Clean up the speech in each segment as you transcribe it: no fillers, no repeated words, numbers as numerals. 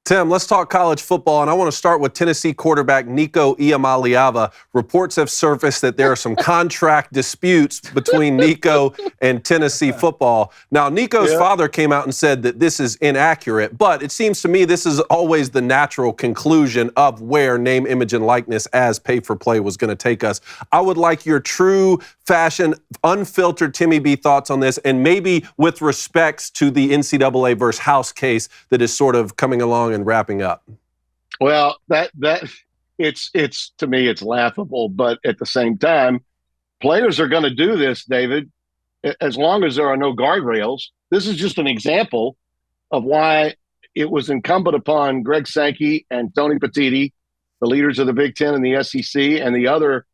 Tim, let's talk college football, and I want to start with Tennessee quarterback Nico Iamaleava. Reports have surfaced that there are some contract disputes between Nico and Tennessee football. Now, Nico's father came out and said that this is inaccurate, but it seems to me this is always the natural conclusion of where name, image, and likeness as pay-for-play was going to take us. I would like your true fashion, unfiltered Timmy B thoughts on this, and maybe with respects to the NCAA versus House case that is sort of coming along and wrapping up. Well, it's to me, it's laughable, but at the same time, players are going to do this, David, as long as there are no guardrails. This is just an example of why it was incumbent upon Greg Sankey and Tony Petitti, the leaders of the Big Ten and the SEC, and the other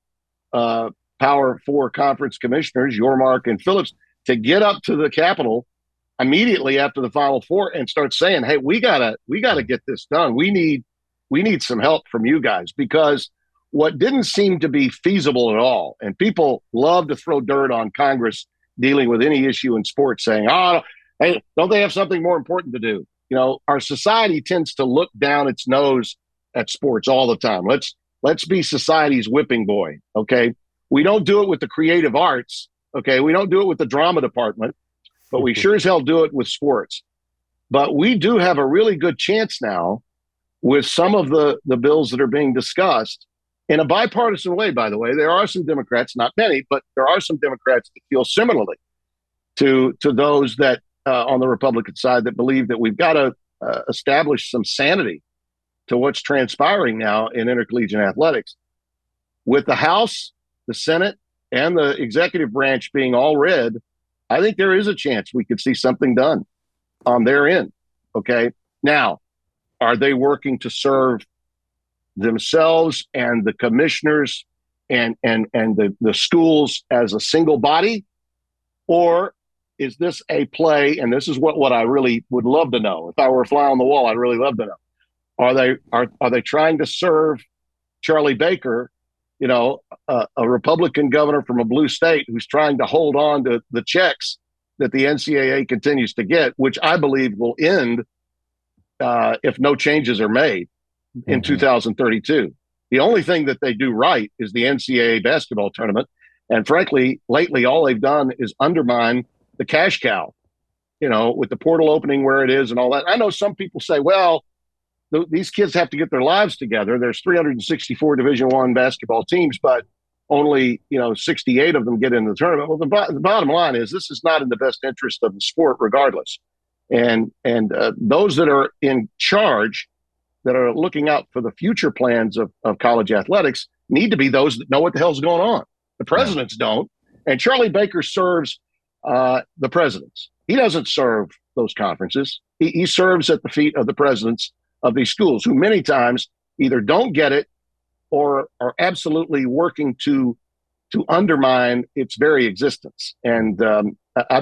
Power Four conference commissioners, Yormark and Phillips, to get up to the Capitol immediately after the Final Four and start saying, "Hey, we gotta get this done. We need some help from you guys," because what didn't seem to be feasible at all, and people love to throw dirt on Congress dealing with any issue in sports, saying, "Oh, hey, don't they have something more important to do?" You know, our society tends to look down its nose at sports all the time. Let's be society's whipping boy. Okay, we don't do it with the creative arts. Okay, we don't do it with the drama department. But we sure as hell do it with sports. But we do have a really good chance now with some of the bills that are being discussed in a bipartisan way, by the way. There are some Democrats, not many, but there are some Democrats that feel similarly to those that on the Republican side that believe that we've got to establish some sanity to what's transpiring now in intercollegiate athletics. With the House, the Senate, and the executive branch being all red, I think there is a chance we could see something done on their end. Okay. Now, are they working to serve themselves and the commissioners and the schools as a single body? Or is this a play? And this is what I really would love to know. If I were a fly on the wall, I'd really love to know. Are they trying to serve Charlie Baker, you know, a Republican governor from a blue state who's trying to hold on to the checks that the NCAA continues to get, which I believe will end if no changes are made in 2032. The only thing that they do right is the NCAA basketball tournament. And frankly, lately, all they've done is undermine the cash cow, you know, with the portal opening where it is and all that. I know some people say, well, these kids have to get their lives together. There's 364 Division I basketball teams, but only 68 of them get into the tournament. Well, the bottom line is this is not in the best interest of the sport, regardless. And those that are in charge, that are looking out for the future plans of college athletics, need to be those that know what the hell's going on. The presidents don't, and Charlie Baker serves the presidents. He doesn't serve those conferences. He serves at the feet of the presidents of these schools, who many times either don't get it or are absolutely working to undermine its very existence. And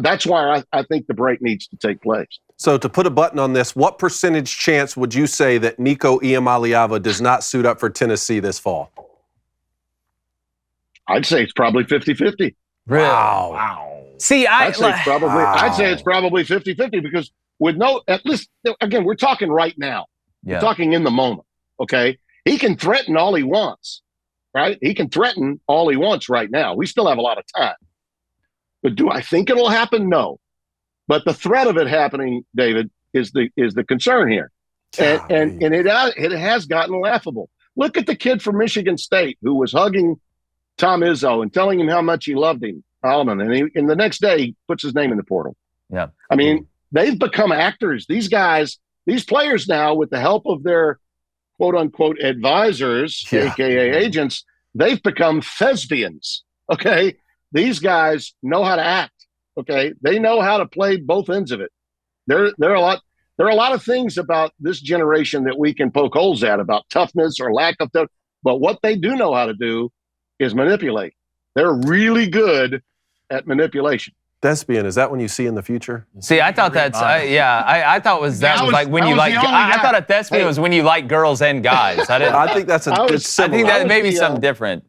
that's why I think the break needs to take place. So to put a button on this, what percentage chance would you say that Nico Iamaleava does not suit up for Tennessee this fall? I'd say it's probably 50-50. Really? Wow. See, I'd say it's probably 50-50 because with no, at least, again, we're talking right now. Yeah. We're talking in the moment, okay? He can threaten all he wants, right? He can threaten all he wants right now. We still have a lot of time. But do I think it'll happen? No. But the threat of it happening, David, is the concern here. And it has gotten laughable. Look at the kid from Michigan State who was hugging Tom Izzo and telling him how much he loved him, Alman, and the next day he puts his name in the portal. Yeah. I mean, they've become actors. These guys, these players now, with the help of their quote-unquote advisors, a.k.a. agents, they've become thespians, okay? These guys know how to act, okay? They know how to play both ends of it. There are a lot of things about this generation that we can poke holes at, about toughness or lack of toughness, but what they do know how to do is manipulate. They're really good at manipulation. Thespian, is that when you see in the future? See, I thought that's, I thought was like when you like, I thought a thespian was when you like girls and guys. I think that's I think that may be something different.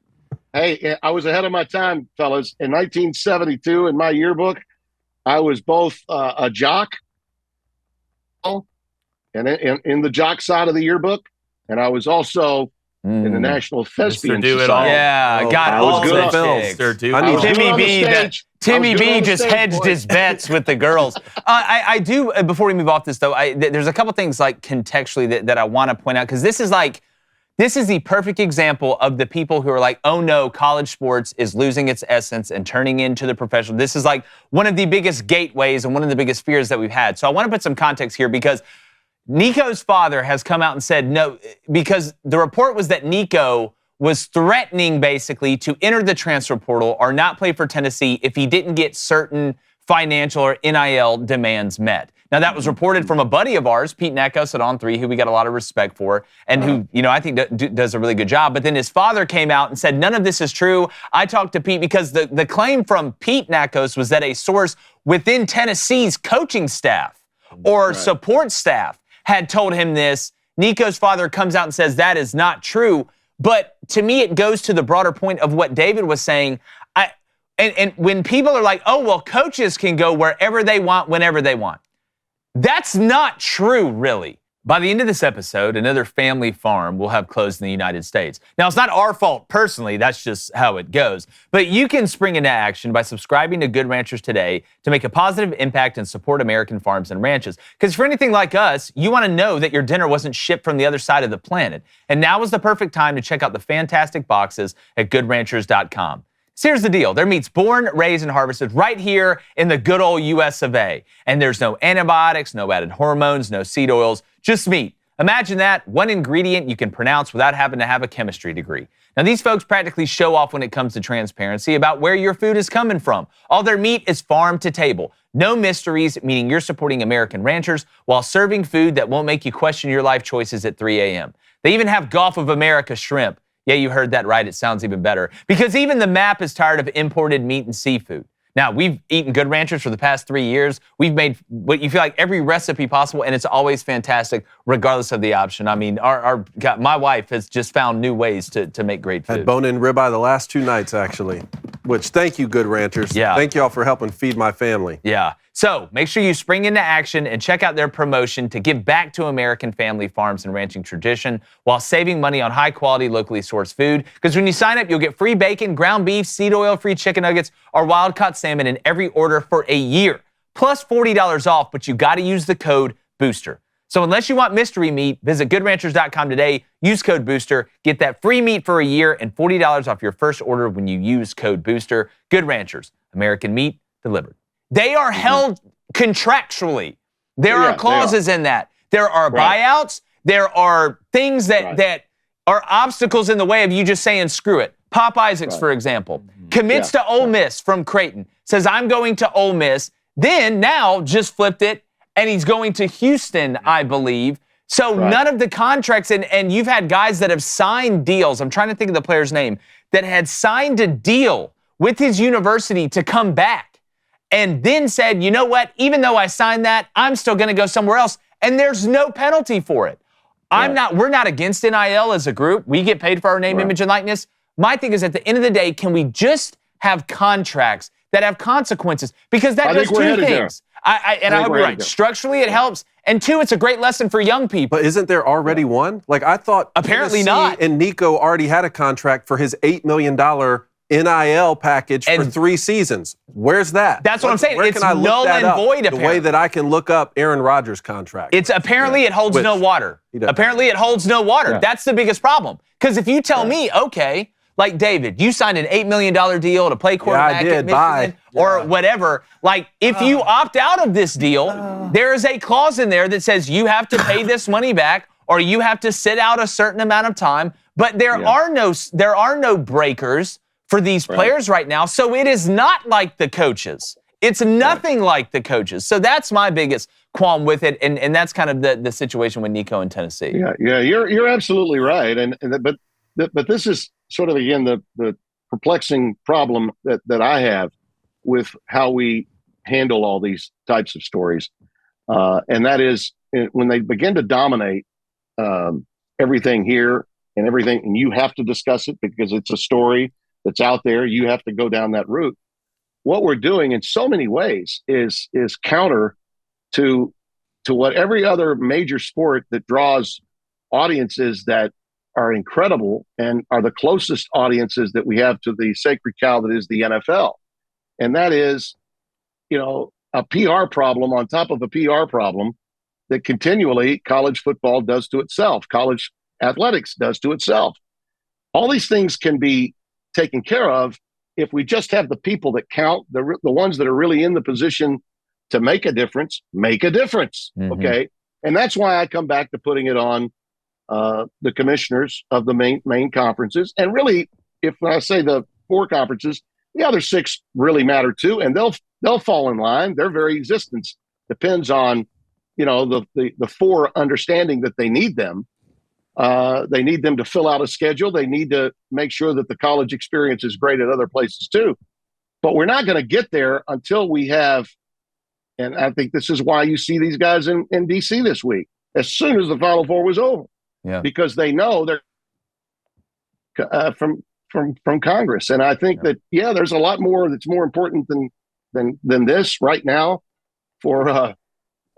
Hey, I was ahead of my time, fellas. In 1972, in my yearbook, I was both a jock and in the jock side of the yearbook, and I was also in the National Thespian Society. Yeah, got all the films. Timmy B just hedged his bets with the girls. I do, before we move off this, though, there's a couple things like contextually that I want to point out, because this is the perfect example of the people who are like, oh no, college sports is losing its essence and turning into the professional. This is like one of the biggest gateways and one of the biggest fears that we've had. So I want to put some context here, because Nico's father has come out and said no, because the report was that Nico was threatening basically to enter the transfer portal or not play for Tennessee if he didn't get certain financial or NIL demands met. Now, that was reported from a buddy of ours, Pete Nakos at On3, who we got a lot of respect for, and who, I think does a really good job. But then his father came out and said, none of this is true. I talked to Pete, because the claim from Pete Nakos was that a source within Tennessee's coaching staff or support staff had told him this. Nico's father comes out and says that is not true. But to me, it goes to the broader point of what David was saying. And when people are like, oh, well, coaches can go wherever they want, whenever they want. That's not true, really. By the end of this episode, another family farm will have closed in the United States. Now, it's not our fault personally. That's just how it goes. But you can spring into action by subscribing to Good Ranchers today to make a positive impact and support American farms and ranches. Because for anything like us, you want to know that your dinner wasn't shipped from the other side of the planet. And now is the perfect time to check out the fantastic boxes at goodranchers.com. So here's the deal. Their meat's born, raised, and harvested right here in the good old US of A. And there's no antibiotics, no added hormones, no seed oils, just meat. Imagine that, one ingredient you can pronounce without having to have a chemistry degree. Now, these folks practically show off when it comes to transparency about where your food is coming from. All their meat is farm to table. No mysteries, meaning you're supporting American ranchers while serving food that won't make you question your life choices at 3 a.m. They even have Gulf of America shrimp. Yeah, you heard that right. It sounds even better. Because even the map is tired of imported meat and seafood. Now, we've eaten Good Ranchers for the past 3 years. We've made what you feel like every recipe possible, and it's always fantastic, regardless of the option. I mean, my wife has just found new ways to make great food. Had bone-in ribeye the last 2 nights, actually, which thank you, Good Ranchers. Yeah. Thank you all for helping feed my family. Yeah. So make sure you spring into action and check out their promotion to give back to American family farms and ranching tradition while saving money on high-quality, locally sourced food. Because when you sign up, you'll get free bacon, ground beef, seed oil-free chicken nuggets, or wild-caught salmon in every order for a year. Plus $40 off, but you got to use the code BOOSTER. So unless you want mystery meat, visit goodranchers.com today, use code BOOSTER, get that free meat for a year and $40 off your first order when you use code BOOSTER. Good Ranchers, American meat delivered. They are held contractually. There are clauses in that. There are buyouts. There are things that are obstacles in the way of you just saying, screw it. Pop Isaacs, for example, commits to Ole Miss from Creighton, says, I'm going to Ole Miss, then now just flipped it, and he's going to Houston, I believe. So none of the contracts, and you've had guys that have signed deals, I'm trying to think of the player's name, that had signed a deal with his university to come back. And then said, you know what, even though I signed that, I'm still going to go somewhere else. And there's no penalty for it. We're not against NIL as a group. We get paid for our name, image, and likeness. My thing is, at the end of the day, can we just have contracts that have consequences? Because that does 2 things. I hope you're right. Structurally, it helps. And 2, it's a great lesson for young people. But isn't there already one? Like, I thought apparently Tennessee not. And Nico already had a contract for his $8 million NIL package for 3 seasons. Where's that? That's what I'm saying. Where It's can I look null that and up? void, The apparently. way that I can look up Aaron Rodgers' contract. It's apparently it holds no water. Apparently it holds no water. That's the biggest problem. Because if you tell me, okay, like David, you signed an $8 million deal to play quarterback at Michigan or whatever. Like, if you opt out of this deal, there is a clause in there that says you have to pay this money back or you have to sit out a certain amount of time. But there are no breakers for these players right now. So it is not like the coaches. It's nothing like the coaches. So that's my biggest qualm with it. And that's kind of the situation with Nico and Tennessee. Yeah, you're absolutely right. But this is sort of, again, the perplexing problem that I have with how we handle all these types of stories. And that is when they begin to dominate everything here and everything, and you have to discuss it because it's a story that's out there. You have to go down that route. What we're doing in so many ways is counter to to what every other major sport that draws audiences that are incredible and are the closest audiences that we have to the sacred cow that is the NFL. And that is, a PR problem on top of a PR problem that continually college football does to itself, college athletics does to itself. All these things can be taken care of if we just have the people that count, the ones that are really in the position to make a difference, okay? And that's why I come back to putting it on the commissioners of the main conferences. And really, if I say the 4 conferences, the other 6 really matter too, and they'll fall in line. Their very existence depends on, the 4 understanding that they need them. They need them to fill out a schedule. They need to make sure that the college experience is great at other places too. But we're not going to get there until we have, and I think this is why you see these guys in D.C. this week, as soon as the Final Four was over, because they know they're from Congress. And I think that, there's a lot more that's more important than this right now for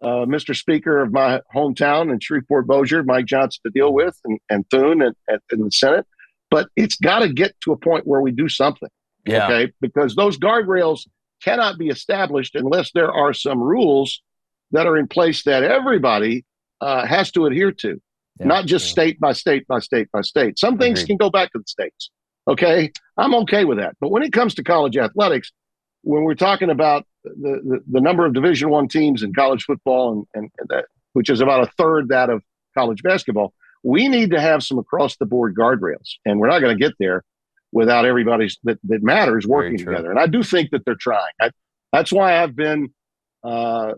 Mr. Speaker of my hometown in Shreveport-Bossier, Mike Johnson, to deal with, and Thune in the Senate. But it's got to get to a point where we do something, okay? Because those guardrails cannot be established unless there are some rules that are in place that everybody has to adhere to, not just state by state by state by state. Some things can go back to the states, okay? I'm okay with that. But when it comes to college athletics, when we're talking about the number of Division I teams in college football and that, which is about a third that of college basketball, we need to have some across the board guardrails, and we're not going to get there without everybody that matters working together. And I do think that they're trying. That's why I've been, a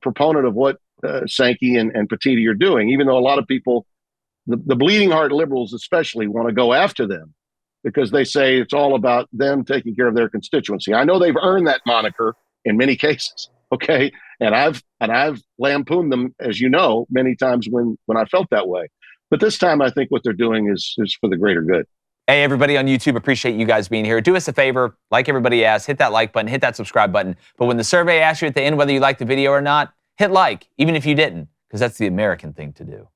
proponent of what Sankey and Petitti are doing, even though a lot of people, the bleeding heart liberals especially, want to go after them, because they say it's all about them taking care of their constituency. I know they've earned that moniker in many cases, okay? And I've lampooned them, as you know, many times when I felt that way. But this time I think what they're doing is for the greater good. Hey, everybody on YouTube, appreciate you guys being here. Do us a favor, like everybody asks, hit that like button, hit that subscribe button. But when the survey asks you at the end whether you liked the video or not, hit like, even if you didn't, because that's the American thing to do.